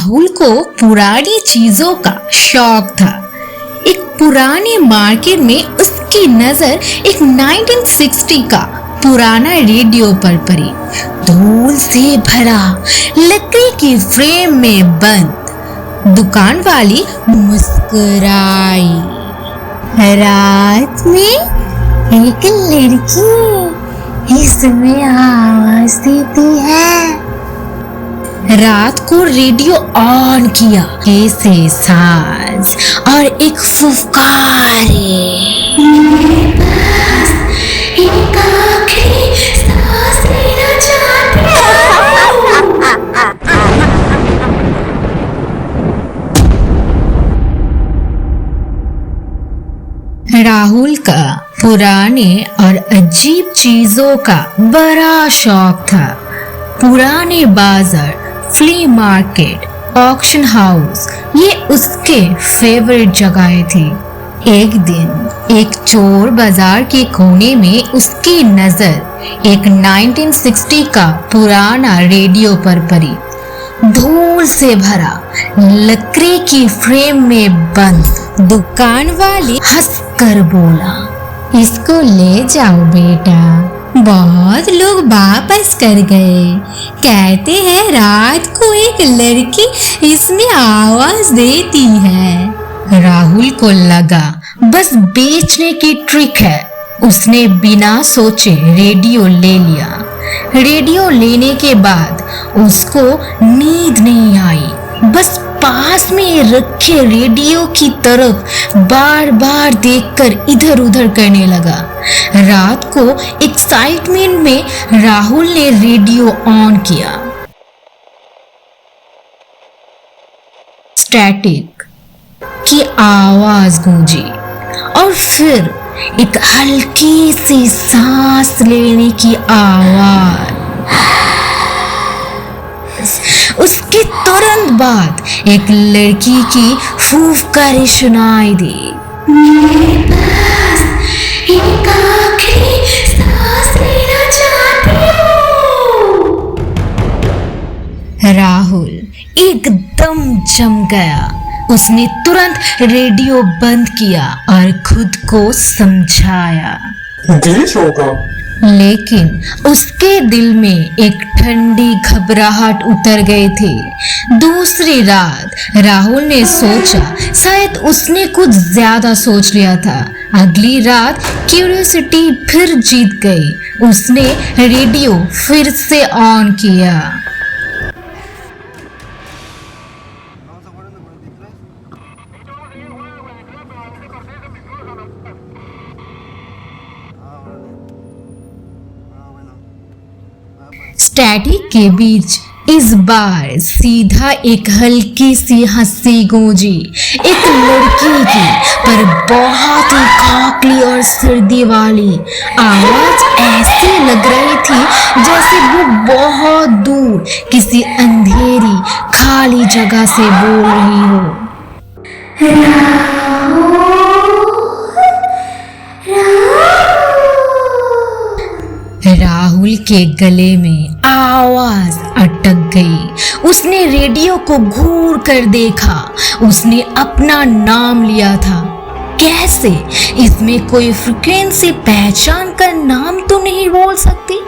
राहुल को पुरानी चीजों का शौक था। एक पुराने मार्केट में उसकी नजर एक 1960 का पुराना रेडियो पर पड़ी। धूल से भरा, लकड़ी की फ्रेम में बंद। दुकान वाली मुस्कुराई। रात में एक लड़की इसमें आवाज देती है। रात को रेडियो ऑन किया। ऐसे सांस और एक फुफकारे। एक आखिरी सांस लेना चाहती हूँ। राहुल का पुराने और अजीब चीजों का बड़ा शौक था। पुराने बाजार, फ्ली मार्केट, ऑक्शन हाउस, ये उसके फेवरेट जगहें थी। एक दिन एक चोर बाजार के कोने में उसकी नजर एक 1960 का पुराना रेडियो पर पड़ी। धूल से भरा, लकड़ी की फ्रेम में बंद। दुकान वाली हंसकर बोला, इसको ले जाओ बेटा, बहुत लोग वापस कर गए। कहते हैं रात को एक लड़की इसमें आवाज देती है। राहुल को लगा बस बेचने की ट्रिक है। उसने बिना सोचे रेडियो ले लिया। रेडियो लेने के बाद उसको नींद नहीं आई। बस पास में रखे रेडियो की तरफ बार बार देखकर इधर उधर करने लगा। रात को एक्साइटमेंट में राहुल ने रेडियो ऑन किया। स्टैटिक की आवाज गूंजी और फिर एक हल्की सी सांस लेने की आवाज। उसके तुरंत बाद एक लड़की की फूफकारी सुनाई दी। मेरे पास एक आखिरी सांस लेना चाहती हूँ। राहुल एकदम जम गया। उसने तुरंत रेडियो बंद किया और खुद को समझाया, देश होगा। लेकिन उसके दिल में एक ठंडी घबराहट उतर गई थी। दूसरी रात राहुल ने सोचा शायद उसने कुछ ज्यादा सोच लिया था। अगली रात क्यूरियोसिटी फिर जीत गई। उसने रेडियो फिर से ऑन किया। स्टैटिक के बीच इस बार सीधा एक हल्की सी हंसी गूंजी। एक लड़की की, पर बहुत ही खोखली और सर्दी वाली आवाज ऐसी लग रही थी जैसे वो बहुत दूर किसी अंधेरी खाली जगह से बोल रही हो। राहुल के गले में आवाज अटक गई। उसने रेडियो को घूर कर देखा। उसने अपना नाम लिया था। कैसे? इसमें कोई फ्रीक्वेंसी पहचान कर नाम तो नहीं बोल सकती।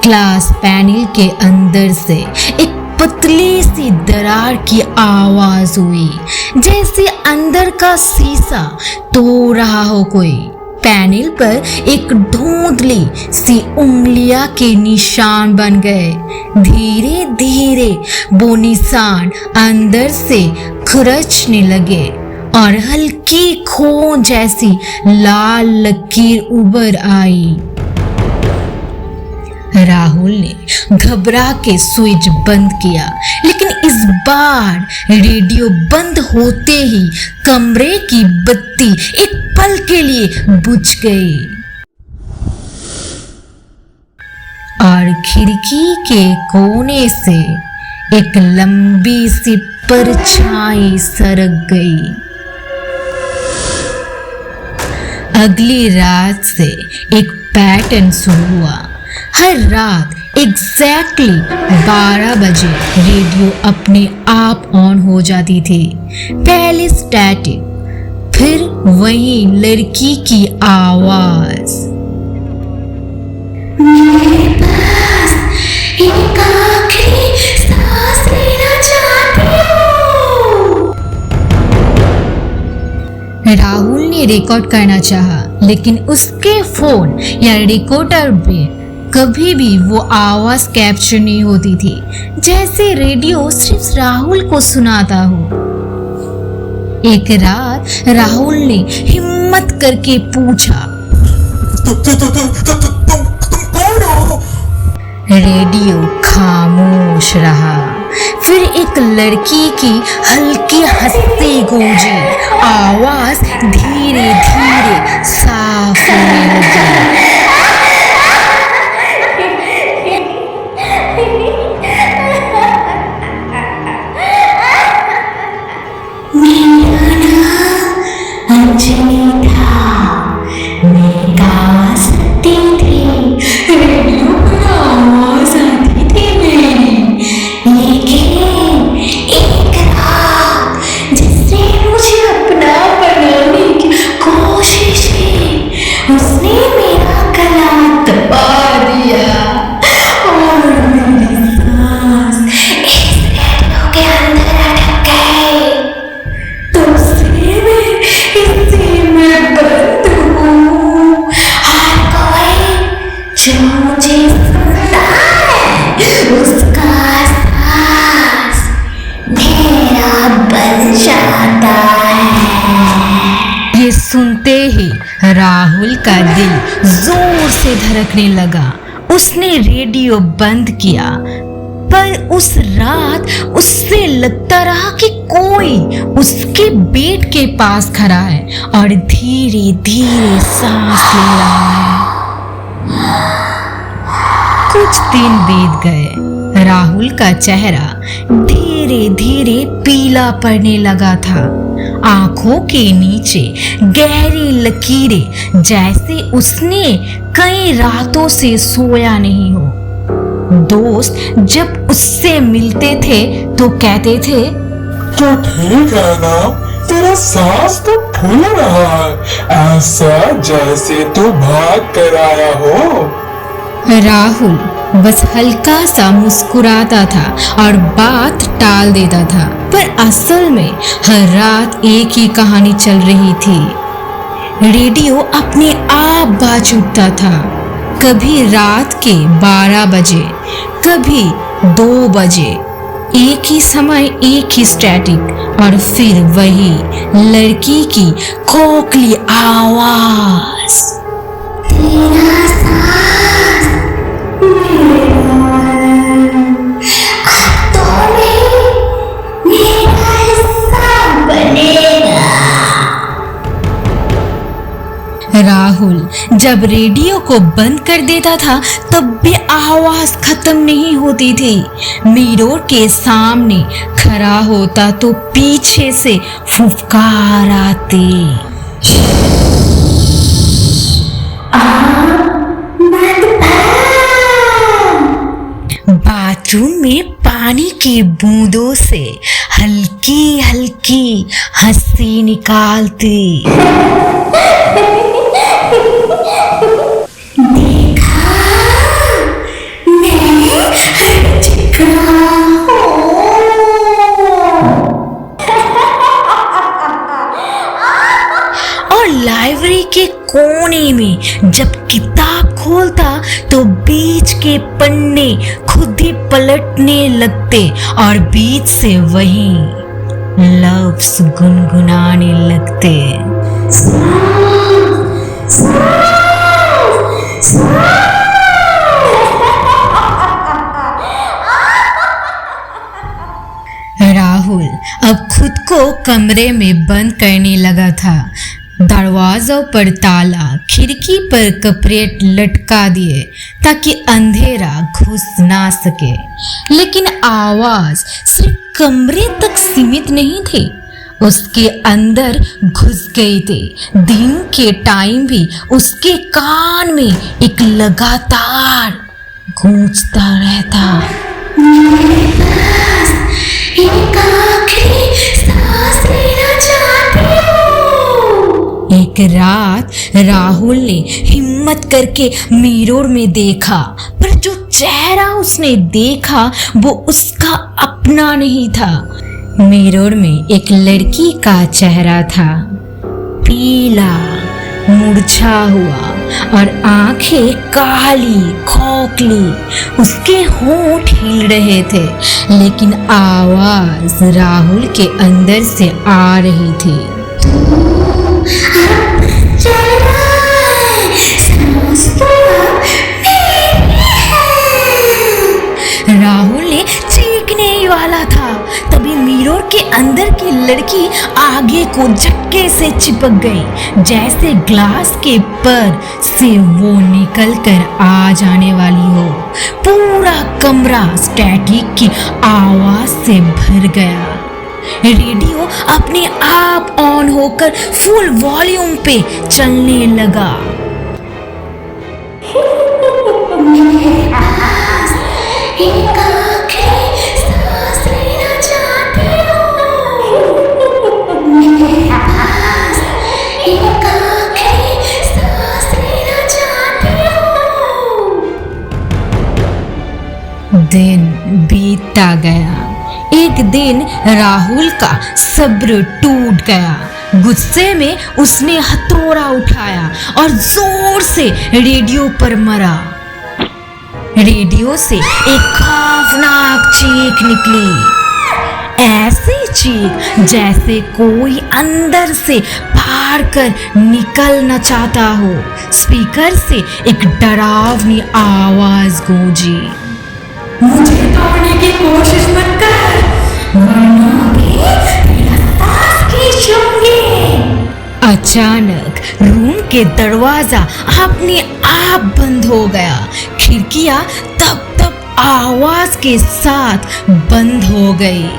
क्लास पैनल के अंदर से एक पतली सी दरार की आवाज हुई, जैसे अंदर का शीशा तोड़ रहा हो कोई। पैनल पर एक धुंधली सी उंगलियां के निशान बन गए। धीरे धीरे वो निशान अंदर से खुरचने लगे और हल्की खून जैसी लाल लकीर उभर आई। राहुल ने घबरा के स्विच बंद किया, लेकिन इस बार रेडियो बंद होते ही कमरे की बत्ती एक पल के लिए बुझ गई और खिड़की के कोने से एक लंबी सी परछाई सरक गई। अगली रात से एक पैटर्न शुरू हुआ। हर रात एग्जैक्टली 12 बजे रेडियो अपने आप ऑन हो जाती थी। पहले स्टैटिक, फिर वही लड़की की आवाज। मेरे पास एक आखिरी सांस लेना चाहती हूँ। राहुल ने रिकॉर्ड करना चाहा, लेकिन उसके फोन या रिकॉर्डर में कभी भी वो आवाज कैप्चर नहीं होती थी, जैसे रेडियो सिर्फ राहुल को सुनाता हो। एक रात राहुल ने हिम्मत करके पूछा, तुम कौन हो? रेडियो खामोश रहा। फिर एक लड़की की हल्की हंसी गूंजी। आवाज धीरे धीरे साफ होने लगी। अंजलि था, मैं गा सकती थी, रेडियो पर आवाज आती थी मेरी। लेकिन एक रात जिसने मुझे अपना बनाने की कोशिश की, उसने मेरा गला दबा दिया और मेरी सांस इस रेडियो के अंदर अटक गई। तो मैं बंद हूँ। हर कोई जो मुझे सुनता है, उसका सांस मेरा बन जाता है। ये सुनते ही राहुल का दिल जोर से धड़कने लगा। उसने रेडियो बंद किया, पर उस रात उससे लगता रहा कि कोई उसके बेड के पास खड़ा है और धीरे धीरे सांस ले रहा है। कुछ दिन बीत गए। राहुल का चेहरा धीरे धीरे पीला पड़ने लगा था। आंखों के नीचे गहरी लकीरें, जैसे उसने कई रातों से सोया नहीं हो। दोस्त जब उससे मिलते थे तो कहते थे, तो ठीक है ना, तेरा सांस तो फूल रहा है, ऐसा जैसे तू भाग कर आया हो। राहुल बस हल्का सा मुस्कुराता था और बात टाल देता था, पर असल में हर रात एक ही कहानी चल रही थी। रेडियो अपने आप बाज उठता था, कभी रात के 12 बजे, कभी 2 बजे, एक ही समय, एक ही स्टैटिक, और फिर वही लड़की की खोखली आवाज। तेरा सांस मेरा हिस्सा बनेगा। राहुल जब रेडियो को बंद कर देता था तब भी आवाज खत्म नहीं होती थी। मिरर के सामने खड़ा होता तो पीछे से फुफकार आते, बाथरूम में पानी की बूंदों से हल्की हल्की हंसी निकालती। देखा, मैं हर जगह हूँ। और लाइब्रेरी के कोने में जब किताब खोलता तो बीच के पन्ने खुद ही पलटने लगते और बीच से वही लफ्ज गुनगुनाने लगते। राहुल अब खुद को कमरे में बंद करने लगा था। दरवाजों पर ताला, खिड़की पर कपड़े लटका दिए ताकि अंधेरा घुस ना सके। लेकिन आवाज सिर्फ कमरे तक सीमित नहीं थी, उसके अंदर घुस गई थी। दिन के टाइम भी उसके कान में एक लगातार गूंजता रहता। एक रात राहुल ने हिम्मत करके मिरर में देखा, पर जो चेहरा उसने देखा वो उसका अपना नहीं था। मिरर में एक लड़की का चेहरा था, पीला, मुरझा हुआ और आंखें काली खोखली। उसके होंठ हिल रहे थे, लेकिन आवाज राहुल के अंदर से आ रही थी। राहुल ने चीखने ही वाला था, तभी मिरर के अंदर की लड़की आगे को झटके से चिपक गई, जैसे ग्लास के पर से वो निकल कर आ जाने वाली हो। पूरा कमरा स्टैटिक की आवाज से भर गया। रेडियो अपने आप ऑन होकर फुल वॉल्यूम पे चलने लगा। दिन बीतता गया। एक दिन राहुल का सब्र टूट गया। गुस्से में उसने हथौड़ा उठाया और जोर से रेडियो पर मारा। रेडियो से एक खौफनाक चीख निकली, ऐसी चीख जैसे कोई अंदर से फाड़ कर निकलना चाहता हो। स्पीकर से एक डरावनी आवाज गूंजी, मुझे तोड़ने की कोशिश मत कर, वरना तेरा सांस खींचूंगी। अचानक रूम के दरवाजा अपने आप बंद हो गया। खिड़कियां तप आवाज के साथ बंद हो गई।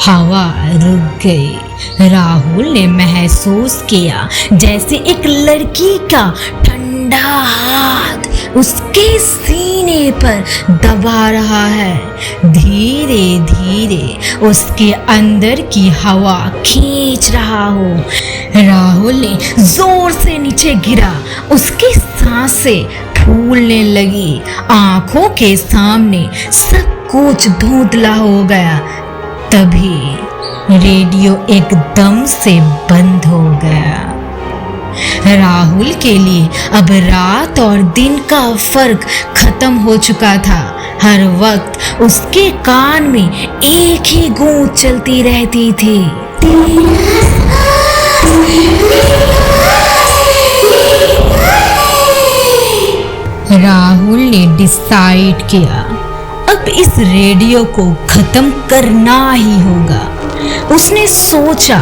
हवा रुक गई। राहुल ने महसूस किया जैसे एक लड़की का ठंडा हाथ उसके सीने पर दबा रहा है। धीरे धीरे उसके अंदर की हवा खींच रहा हो। राहुल ने जोर से नीचे गिरा। उसकी सांसें फूलने लगी। आंखों के सामने सब कुछ धुंधला हो गया। तभी रेडियो एकदम से बंद हो गया। राहुल के लिए अब रात और दिन का फर्क खत्म हो चुका था। हर वक्त उसके कान में एक ही गूंज चलती रहती थी, राहुल ने डिसाइड किया अब इस रेडियो को खत्म करना ही होगा। उसने सोचा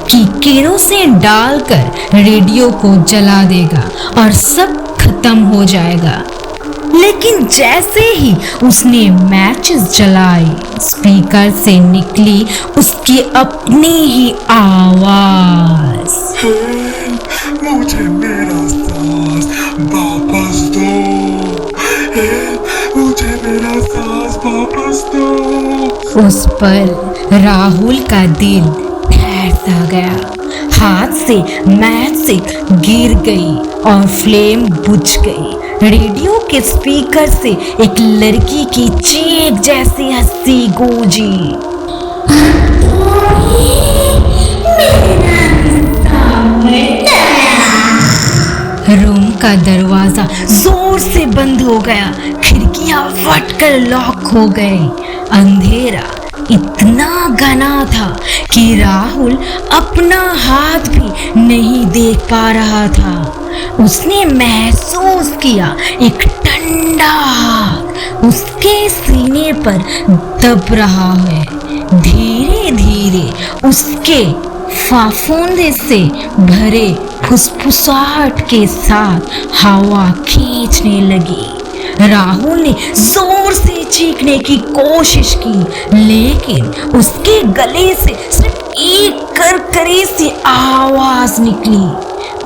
कि केरोसिन डालकर रेडियो को जला देगा और सब खत्म हो जाएगा। लेकिन जैसे ही उसने मैचेस जलाई, स्पीकर से निकली उसकी अपनी ही आवाज, मुझे मेरा सांस वापस दो, मुझे मेरा सांस वापस दो। उस पर राहुल का दिल ठहर सा गया। हाथ से मैच गिर गई और फ्लेम बुझ गई। रेडियो के स्पीकर से एक लड़की की चीख जैसी हंसी गूंजी, रूम का दरवाजा जोर से बंद हो गया। खिड़कियां फटकर लॉक हो गई। अंधेरा इतना घना था कि राहुल अपना हाथ भी नहीं देख पा रहा था। उसने महसूस किया एक ठंडा हाथ उसके सीने पर दब रहा है। धीरे धीरे उसके फाफूंदे से भरे फुसफुसाहट के साथ हवा खींचने लगी। राहुल ने जोर से चीखने की कोशिश की, लेकिन उसके गले से सिर्फ एक करकरी सी आवाज निकली।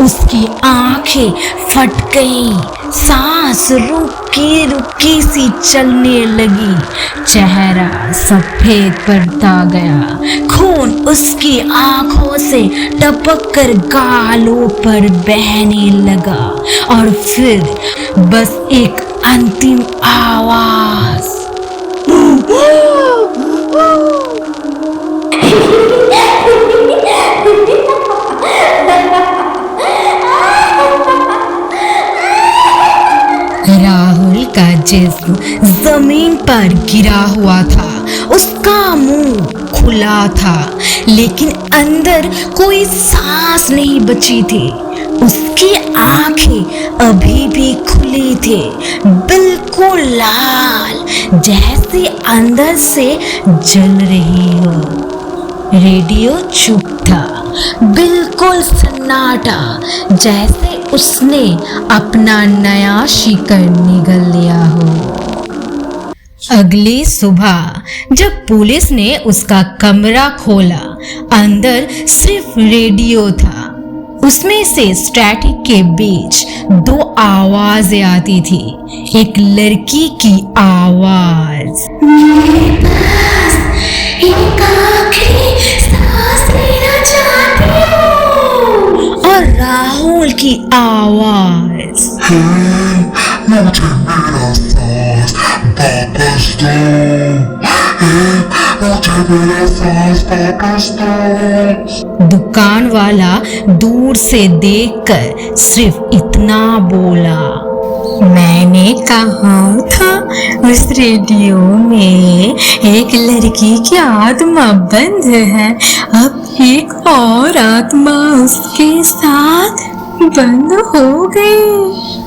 उसकी आंखें फट गईं, सांस रुकी रुकी सी चलने लगी, चेहरा सफेद पड़ता गया, खून उसकी आंखों से टपक कर गालों पर बहने लगा और फिर बस एक अंतिम आवाज। राहुल का जिस्म जमीन पर गिरा हुआ था, उसका मुंह खुला था, लेकिन अंदर कोई सांस नहीं बची थी। उसकी आंखें अभी भी खुली थी, बिल्कुल लाल, जैसे अंदर से जल रही हो। रेडियो चुप था, बिल्कुल सन्नाटा, जैसे उसने अपना नया शिकार निगल लिया हो। अगली सुबह जब पुलिस ने उसका कमरा खोला, अंदर सिर्फ रेडियो था। उसमें से स्टैटिक के बीच दो आवाजें आती थी। एक लड़की की आवाज, मेरे पास एक आखिरी सांस लेना चाहती हूँ, और राहुल की आवाज, मुझे मेरा सांस वापस दो, मुझे मेरा सांस वापस दो। दुकान वाला दूर से देखकर सिर्फ इतना बोला, मैंने कहा था उस रेडियो में एक लड़की की आत्मा बंद है, अब एक और आत्मा उसके साथ बंद हो गई।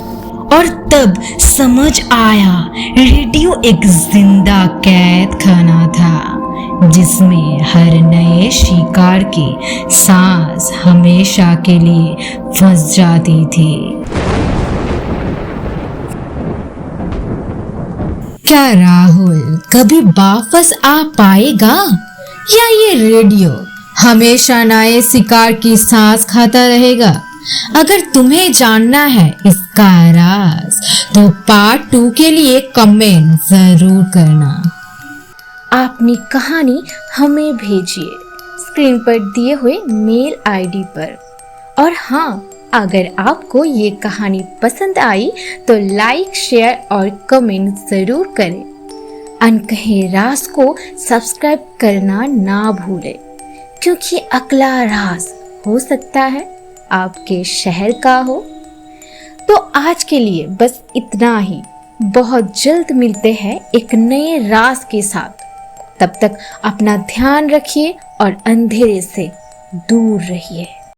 और तब समझ आया, रेडियो एक जिंदा कैद खाना था, जिसमें हर नए शिकार की सांस हमेशा के लिए फंस जाती थी। क्या राहुल कभी वापस आ पाएगा, या ये रेडियो हमेशा नए शिकार की सांस खाता रहेगा? अगर तुम्हें जानना है इसका राज, तो पार्ट 2 के लिए कमेंट जरूर करना। अपनी कहानी हमें भेजिए स्क्रीन पर दिए हुए मेल आईडी पर। और हाँ, अगर आपको ये कहानी पसंद आई तो लाइक, शेयर और कमेंट जरूर करें। अनकहे राज को सब्सक्राइब करना ना भूलें, क्योंकि अगला राज हो सकता है आपके शहर का हो। तो आज के लिए बस इतना ही। बहुत जल्द मिलते हैं एक नए राज के साथ। तब तक अपना ध्यान रखिए और अंधेरे से दूर रहिए।